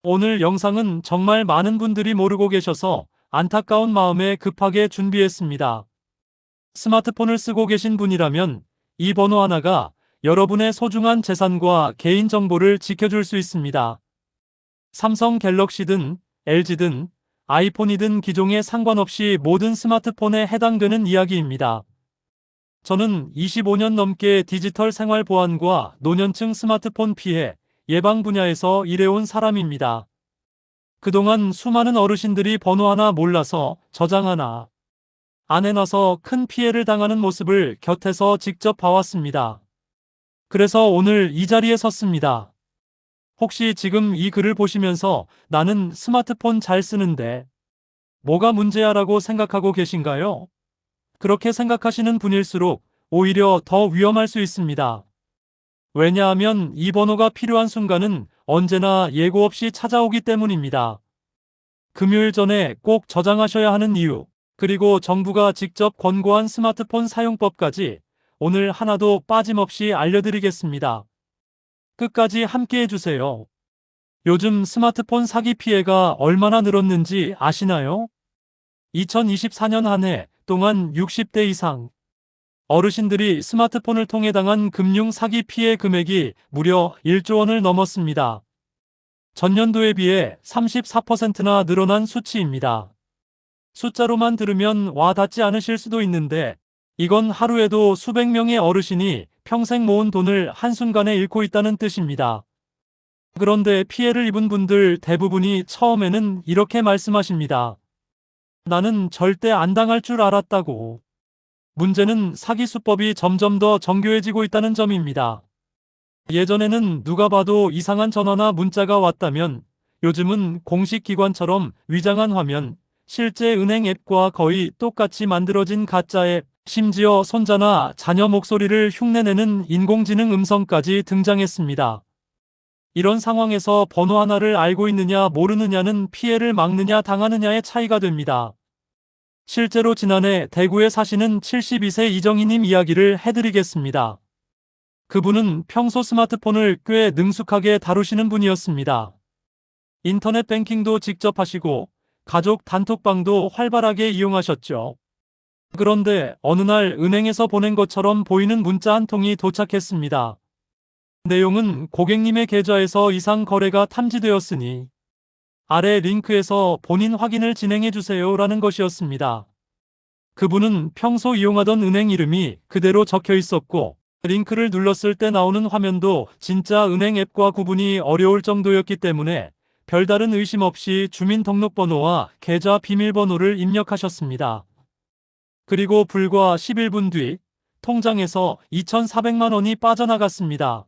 오늘 영상은 정말 많은 분들이 모르고 계셔서 안타까운 마음에 급하게 준비했습니다. 스마트폰을 쓰고 계신 분이라면 이 번호 하나가 여러분의 소중한 재산과 개인정보를 지켜줄 수 있습니다. 삼성 갤럭시든 LG든 아이폰이든 기종에 상관없이 모든 스마트폰에 해당되는 이야기입니다. 저는 25년 넘게 디지털 생활 보안과 노년층 스마트폰 피해 예방 분야에서 일해온 사람입니다. 그동안 수많은 어르신들이 번호 하나 몰라서 저장 하나 안 해놔서 큰 피해를 당하는 모습을 곁에서 직접 봐왔습니다. 그래서 오늘 이 자리에 섰습니다. 혹시 지금 이 글을 보시면서 나는 스마트폰 잘 쓰는데 뭐가 문제야 라고 생각하고 계신가요? 그렇게 생각하시는 분일수록 오히려 더 위험할 수 있습니다. 왜냐하면 이 번호가 필요한 순간은 언제나 예고 없이 찾아오기 때문입니다. 금요일 전에 꼭 저장하셔야 하는 이유, 그리고 정부가 직접 권고한 스마트폰 사용법까지 오늘 하나도 빠짐없이 알려드리겠습니다. 끝까지 함께 해주세요. 요즘 스마트폰 사기 피해가 얼마나 늘었는지 아시나요? 2024년 한 해 동안 60대 이상 어르신들이 스마트폰을 통해 당한 금융 사기 피해 금액이 무려 1조 원을 넘었습니다. 전년도에 비해 34%나 늘어난 수치입니다. 숫자로만 들으면 와 닿지 않으실 수도 있는데 이건 하루에도 수백 명의 어르신이 평생 모은 돈을 한순간에 잃고 있다는 뜻입니다. 그런데 피해를 입은 분들 대부분이 처음에는 이렇게 말씀하십니다. 나는 절대 안 당할 줄 알았다고. 문제는 사기 수법이 점점 더 정교해지고 있다는 점입니다. 예전에는 누가 봐도 이상한 전화나 문자가 왔다면 요즘은 공식 기관처럼 위장한 화면, 실제 은행 앱과 거의 똑같이 만들어진 가짜 앱, 심지어 손자나 자녀 목소리를 흉내내는 인공지능 음성까지 등장했습니다. 이런 상황에서 번호 하나를 알고 있느냐 모르느냐는 피해를 막느냐 당하느냐의 차이가 됩니다. 실제로 지난해 대구에 사시는 72세 이정희님 이야기를 해드리겠습니다. 그분은 평소 스마트폰을 꽤 능숙하게 다루시는 분이었습니다. 인터넷 뱅킹도 직접 하시고 가족 단톡방도 활발하게 이용하셨죠. 그런데 어느 날 은행에서 보낸 것처럼 보이는 문자 한 통이 도착했습니다. 내용은 고객님의 계좌에서 이상 거래가 탐지되었으니 아래 링크에서 본인 확인을 진행해주세요 라는 것이었습니다. 그분은 평소 이용하던 은행 이름이 그대로 적혀 있었고 링크를 눌렀을 때 나오는 화면도 진짜 은행 앱과 구분이 어려울 정도였기 때문에 별다른 의심 없이 주민등록번호와 계좌 비밀번호를 입력하셨습니다. 그리고 불과 11분 뒤 통장에서 2,400만 원이 빠져나갔습니다.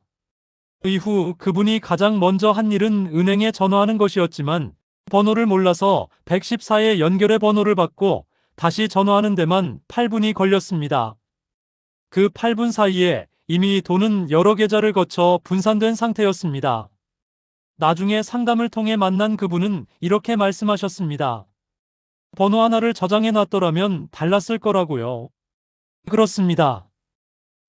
이후 그분이 가장 먼저 한 일은 은행에 전화하는 것이었지만 번호를 몰라서 114에 연결해 번호를 받고 다시 전화하는 데만 8분이 걸렸습니다. 그 8분 사이에 이미 돈은 여러 계좌를 거쳐 분산된 상태였습니다. 나중에 상담을 통해 만난 그분은 이렇게 말씀하셨습니다. 번호 하나를 저장해 놨더라면 달랐을 거라고요. 그렇습니다.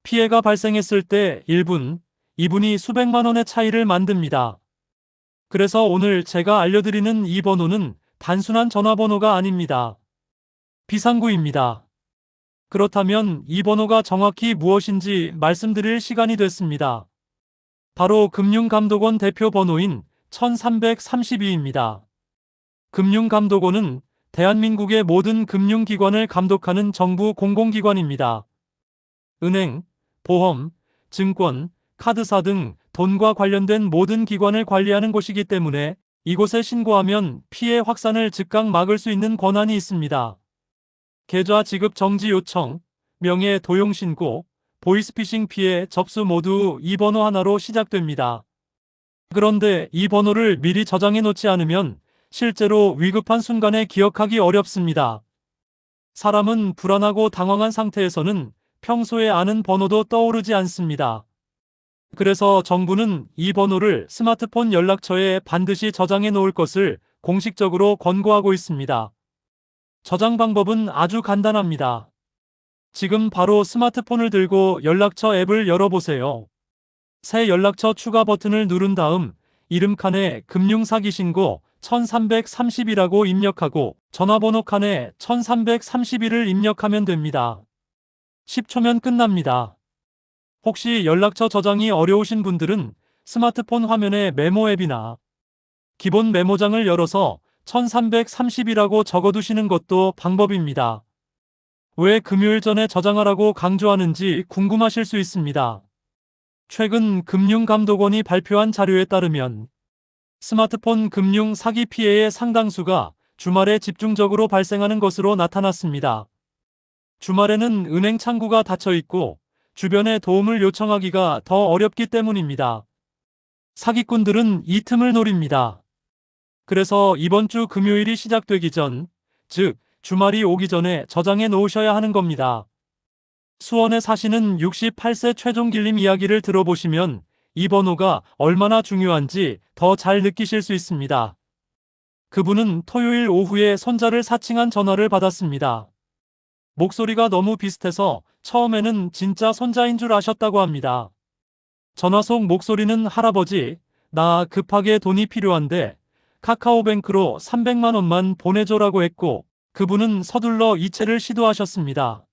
피해가 발생했을 때 1분, 2분이 수백만 원의 차이를 만듭니다. 그래서 오늘 제가 알려드리는 이 번호는 단순한 전화번호가 아닙니다. 비상구입니다. 그렇다면 이 번호가 정확히 무엇인지 말씀드릴 시간이 됐습니다. 바로 금융감독원 대표 번호인 1332입니다. 금융감독원은 대한민국의 모든 금융기관을 감독하는 정부 공공기관입니다. 은행, 보험, 증권, 카드사 등 돈과 관련된 모든 기관을 관리하는 곳이기 때문에 이곳에 신고하면 피해 확산을 즉각 막을 수 있는 권한이 있습니다. 계좌 지급 정지 요청, 명예 도용 신고, 보이스피싱 피해 접수 모두 이 번호 하나로 시작됩니다. 그런데 이 번호를 미리 저장해 놓지 않으면 실제로 위급한 순간에 기억하기 어렵습니다. 사람은 불안하고 당황한 상태에서는 평소에 아는 번호도 떠오르지 않습니다. 그래서 정부는 이 번호를 스마트폰 연락처에 반드시 저장해 놓을 것을 공식적으로 권고하고 있습니다. 저장 방법은 아주 간단합니다. 지금 바로 스마트폰을 들고 연락처 앱을 열어보세요. 새 연락처 추가 버튼을 누른 다음 이름 칸에 금융사기 신고 1330이라고 입력하고 전화번호 칸에 1331을 입력하면 됩니다. 10초면 끝납니다. 혹시 연락처 저장이 어려우신 분들은 스마트폰 화면에 메모 앱이나 기본 메모장을 열어서 1330이라고 적어두시는 것도 방법입니다. 왜 금요일 전에 저장하라고 강조하는지 궁금하실 수 있습니다. 최근 금융감독원이 발표한 자료에 따르면 스마트폰 금융 사기 피해의 상당수가 주말에 집중적으로 발생하는 것으로 나타났습니다. 주말에는 은행 창구가 닫혀 있고 주변에 도움을 요청하기가 더 어렵기 때문입니다. 사기꾼들은 이 틈을 노립니다. 그래서 이번 주 금요일이 시작되기 전, 즉 주말이 오기 전에 저장해 놓으셔야 하는 겁니다. 수원에 사시는 68세 최종길님 이야기를 들어보시면 이 번호가 얼마나 중요한지 더 잘 느끼실 수 있습니다. 그분은 토요일 오후에 손자를 사칭한 전화를 받았습니다. 목소리가 너무 비슷해서 처음에는 진짜 손자인 줄 아셨다고 합니다. 전화 속 목소리는 할아버지, 나 급하게 돈이 필요한데 카카오뱅크로 300만 원만 보내줘라고 했고 그분은 서둘러 이체를 시도하셨습니다.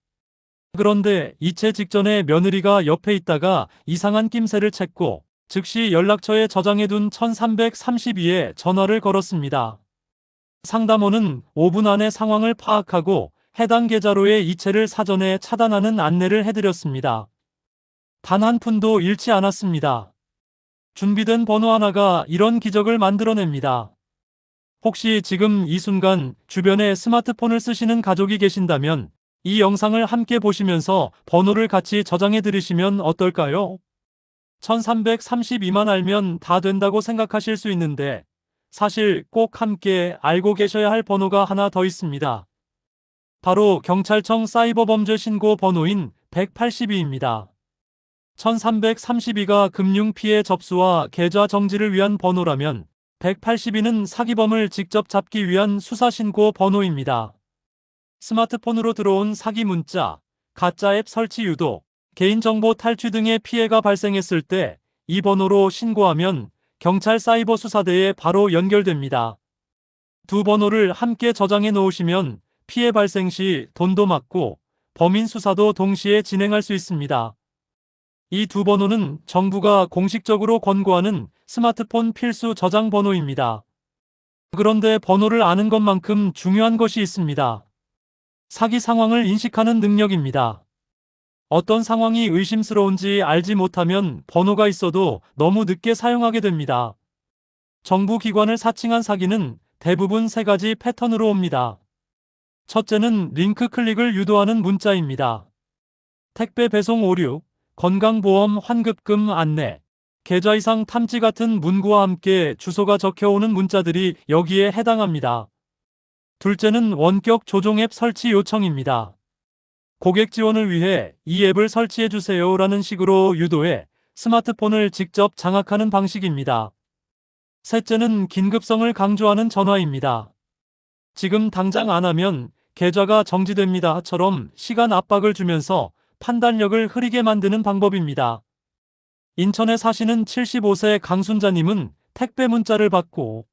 그런데 이체 직전에 며느리가 옆에 있다가 이상한 낌새를 챘고 즉시 연락처에 저장해둔 1332에 전화를 걸었습니다. 상담원은 5분 안에 상황을 파악하고 해당 계좌로의 이체를 사전에 차단하는 안내를 해드렸습니다. 단 한 푼도 잃지 않았습니다. 준비된 번호 하나가 이런 기적을 만들어냅니다. 혹시 지금 이 순간 주변에 스마트폰을 쓰시는 가족이 계신다면 이 영상을 함께 보시면서 번호를 같이 저장해 들으시면 어떨까요? 1332만 알면 다 된다고 생각하실 수 있는데 사실 꼭 함께 알고 계셔야 할 번호가 하나 더 있습니다. 바로 경찰청 사이버범죄 신고 번호인 182입니다. 1332가 금융피해 접수와 계좌 정지를 위한 번호라면 182는 사기범을 직접 잡기 위한 수사신고 번호입니다. 스마트폰으로 들어온 사기 문자, 가짜 앱 설치 유도, 개인정보 탈취 등의 피해가 발생했을 때 이 번호로 신고하면 경찰 사이버 수사대에 바로 연결됩니다. 두 번호를 함께 저장해 놓으시면 피해 발생 시 돈도 막고 범인 수사도 동시에 진행할 수 있습니다. 이 두 번호는 정부가 공식적으로 권고하는 스마트폰 필수 저장 번호입니다. 그런데 번호를 아는 것만큼 중요한 것이 있습니다. 사기 상황을 인식하는 능력입니다. 어떤 상황이 의심스러운지 알지 못하면 번호가 있어도 너무 늦게 사용하게 됩니다. 정부 기관을 사칭한 사기는 대부분 세 가지 패턴으로 옵니다. 첫째는 링크 클릭을 유도하는 문자입니다. 택배 배송 오류, 건강보험 환급금 안내, 계좌 이상 탐지 같은 문구와 함께 주소가 적혀오는 문자들이 여기에 해당합니다. 둘째는 원격 조종 앱 설치 요청입니다. 고객 지원을 위해 이 앱을 설치해주세요 라는 식으로 유도해 스마트폰을 직접 장악하는 방식입니다. 셋째는 긴급성을 강조하는 전화입니다. 지금 당장 안 하면 계좌가 정지됩니다처럼 시간 압박을 주면서 판단력을 흐리게 만드는 방법입니다. 인천에 사시는 75세 강순자님은 택배 문자를 받고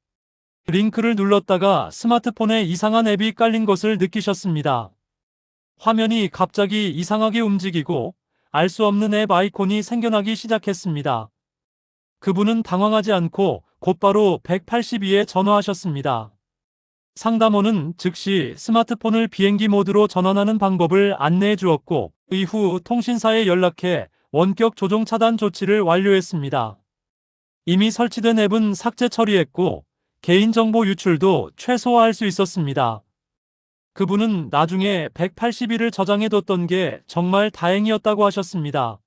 링크를 눌렀다가 스마트폰에 이상한 앱이 깔린 것을 느끼셨습니다. 화면이 갑자기 이상하게 움직이고 알 수 없는 앱 아이콘이 생겨나기 시작했습니다. 그분은 당황하지 않고 곧바로 182에 전화하셨습니다. 상담원은 즉시 스마트폰을 비행기 모드로 전환하는 방법을 안내해 주었고 이후 통신사에 연락해 원격 조종 차단 조치를 완료했습니다. 이미 설치된 앱은 삭제 처리했고 개인정보 유출도 최소화할 수 있었습니다. 그분은 나중에 182를 저장해뒀던 게 정말 다행이었다고 하셨습니다.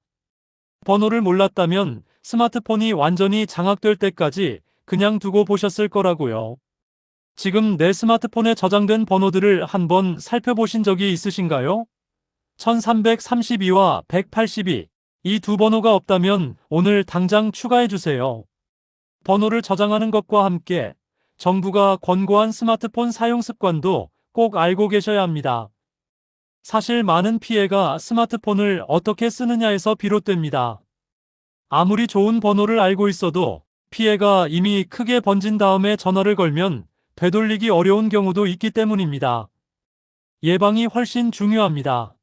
번호를 몰랐다면 스마트폰이 완전히 장악될 때까지 그냥 두고 보셨을 거라고요. 지금 내 스마트폰에 저장된 번호들을 한번 살펴보신 적이 있으신가요? 1332와 182, 이 두 번호가 없다면 오늘 당장 추가해주세요. 번호를 저장하는 것과 함께 정부가 권고한 스마트폰 사용 습관도 꼭 알고 계셔야 합니다. 사실 많은 피해가 스마트폰을 어떻게 쓰느냐에서 비롯됩니다. 아무리 좋은 번호를 알고 있어도 피해가 이미 크게 번진 다음에 전화를 걸면 되돌리기 어려운 경우도 있기 때문입니다. 예방이 훨씬 중요합니다.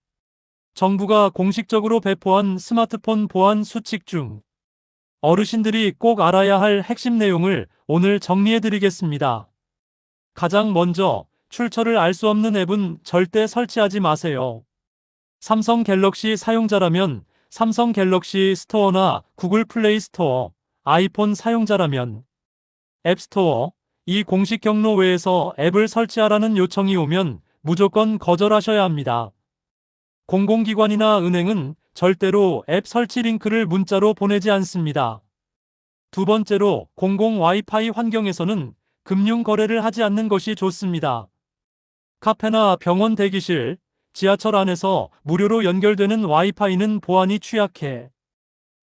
정부가 공식적으로 배포한 스마트폰 보안 수칙 중 어르신들이 꼭 알아야 할 핵심 내용을 오늘 정리해드리겠습니다. 가장 먼저, 출처를 알 수 없는 앱은 절대 설치하지 마세요. 삼성 갤럭시 사용자라면 삼성 갤럭시 스토어나 구글 플레이 스토어, 아이폰 사용자라면 앱스토어, 이 공식 경로 외에서 앱을 설치하라는 요청이 오면 무조건 거절하셔야 합니다. 공공기관이나 은행은 절대로 앱 설치 링크를 문자로 보내지 않습니다. 두 번째로, 공공 와이파이 환경에서는 금융 거래를 하지 않는 것이 좋습니다. 카페나 병원 대기실, 지하철 안에서 무료로 연결되는 와이파이는 보안이 취약해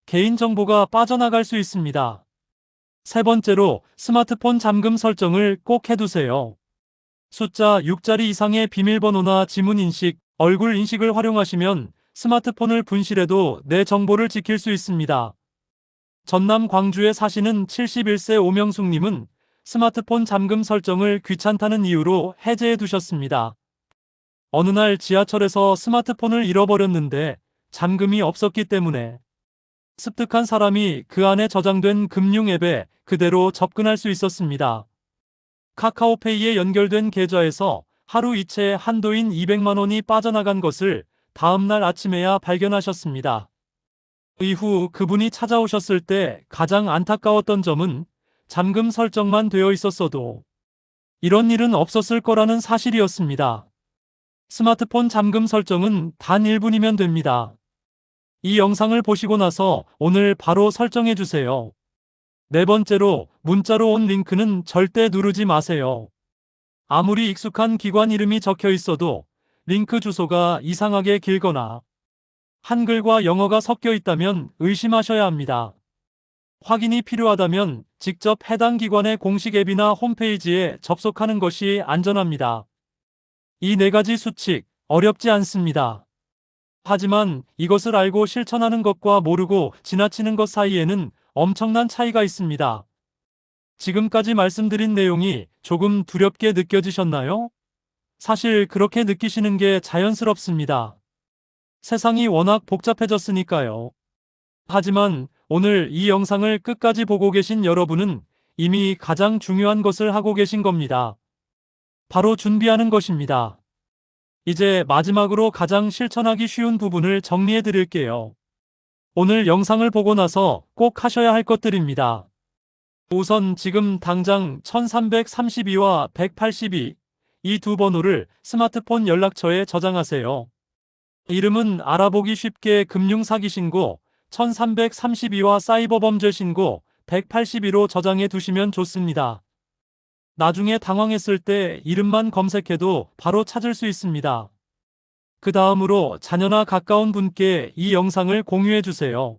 개인정보가 빠져나갈 수 있습니다. 세 번째로, 스마트폰 잠금 설정을 꼭 해두세요. 숫자 6자리 이상의 비밀번호나 지문 인식, 얼굴 인식을 활용하시면 스마트폰을 분실해도 내 정보를 지킬 수 있습니다. 전남 광주에 사시는 71세 오명숙님은 스마트폰 잠금 설정을 귀찮다는 이유로 해제해 두셨습니다. 어느 날 지하철에서 스마트폰을 잃어버렸는데 잠금이 없었기 때문에 습득한 사람이 그 안에 저장된 금융 앱에 그대로 접근할 수 있었습니다. 카카오페이에 연결된 계좌에서 하루 이체 한도인 200만 원이 빠져나간 것을 다음날 아침에야 발견하셨습니다. 이후 그분이 찾아오셨을 때 가장 안타까웠던 점은 잠금 설정만 되어 있었어도 이런 일은 없었을 거라는 사실이었습니다. 스마트폰 잠금 설정은 단 1분이면 됩니다. 이 영상을 보시고 나서 오늘 바로 설정해 주세요. 네 번째로, 문자로 온 링크는 절대 누르지 마세요. 아무리 익숙한 기관 이름이 적혀 있어도 링크 주소가 이상하게 길거나 한글과 영어가 섞여 있다면 의심하셔야 합니다. 확인이 필요하다면 직접 해당 기관의 공식 앱이나 홈페이지에 접속하는 것이 안전합니다. 이 네 가지 수칙, 어렵지 않습니다. 하지만 이것을 알고 실천하는 것과 모르고 지나치는 것 사이에는 엄청난 차이가 있습니다. 지금까지 말씀드린 내용이 조금 두렵게 느껴지셨나요? 사실 그렇게 느끼시는 게 자연스럽습니다. 세상이 워낙 복잡해졌으니까요. 하지만 오늘 이 영상을 끝까지 보고 계신 여러분은 이미 가장 중요한 것을 하고 계신 겁니다. 바로 준비하는 것입니다. 이제 마지막으로 가장 실천하기 쉬운 부분을 정리해 드릴게요. 오늘 영상을 보고 나서 꼭 하셔야 할 것들입니다. 우선 지금 당장 1332와 182, 이 두 번호를 스마트폰 연락처에 저장하세요. 이름은 알아보기 쉽게 금융사기 신고, 1332와 사이버범죄 신고, 182로 저장해 두시면 좋습니다. 나중에 당황했을 때 이름만 검색해도 바로 찾을 수 있습니다. 그 다음으로 자녀나 가까운 분께 이 영상을 공유해 주세요.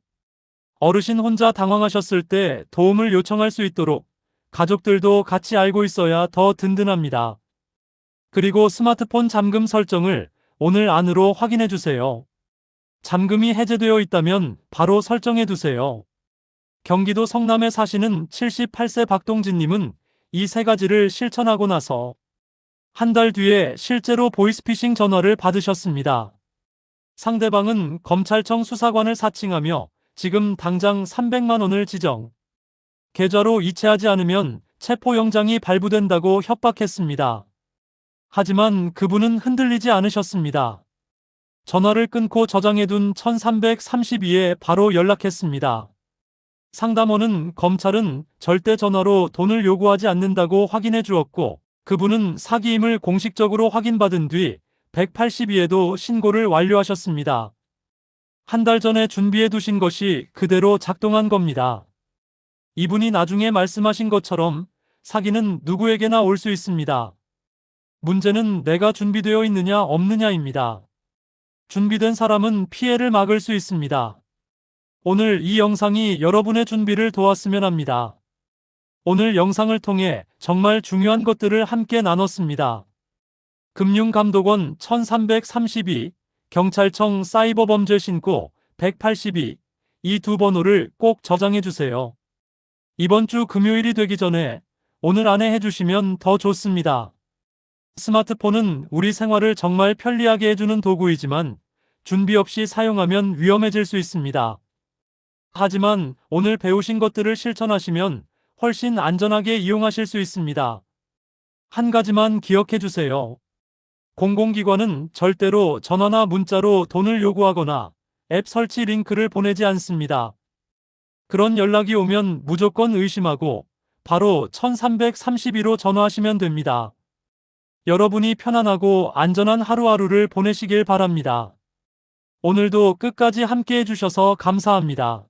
어르신 혼자 당황하셨을 때 도움을 요청할 수 있도록 가족들도 같이 알고 있어야 더 든든합니다. 그리고 스마트폰 잠금 설정을 오늘 안으로 확인해 주세요. 잠금이 해제되어 있다면 바로 설정해 두세요. 경기도 성남에 사시는 78세 박동진님은 이 세 가지를 실천하고 나서 한 달 뒤에 실제로 보이스피싱 전화를 받으셨습니다. 상대방은 검찰청 수사관을 사칭하며 지금 당장 300만 원을 지정 계좌로 이체하지 않으면 체포영장이 발부된다고 협박했습니다. 하지만 그분은 흔들리지 않으셨습니다. 전화를 끊고 저장해둔 1332에 바로 연락했습니다. 상담원은 검찰은 절대 전화로 돈을 요구하지 않는다고 확인해 주었고, 그분은 사기임을 공식적으로 확인받은 뒤 182에도 신고를 완료하셨습니다. 한 달 전에 준비해 두신 것이 그대로 작동한 겁니다. 이분이 나중에 말씀하신 것처럼 사기는 누구에게나 올 수 있습니다. 문제는 내가 준비되어 있느냐 없느냐입니다. 준비된 사람은 피해를 막을 수 있습니다. 오늘 이 영상이 여러분의 준비를 도왔으면 합니다. 오늘 영상을 통해 정말 중요한 것들을 함께 나눴습니다. 금융감독원 1332, 경찰청 사이버범죄 신고 182, 이 두 번호를 꼭 저장해 주세요. 이번 주 금요일이 되기 전에 오늘 안에 해주시면 더 좋습니다. 스마트폰은 우리 생활을 정말 편리하게 해주는 도구이지만 준비 없이 사용하면 위험해질 수 있습니다. 하지만 오늘 배우신 것들을 실천하시면 훨씬 안전하게 이용하실 수 있습니다. 한 가지만 기억해 주세요. 공공기관은 절대로 전화나 문자로 돈을 요구하거나 앱 설치 링크를 보내지 않습니다. 그런 연락이 오면 무조건 의심하고 바로 1332로 전화하시면 됩니다. 여러분이 편안하고 안전한 하루하루를 보내시길 바랍니다. 오늘도 끝까지 함께 해주셔서 감사합니다.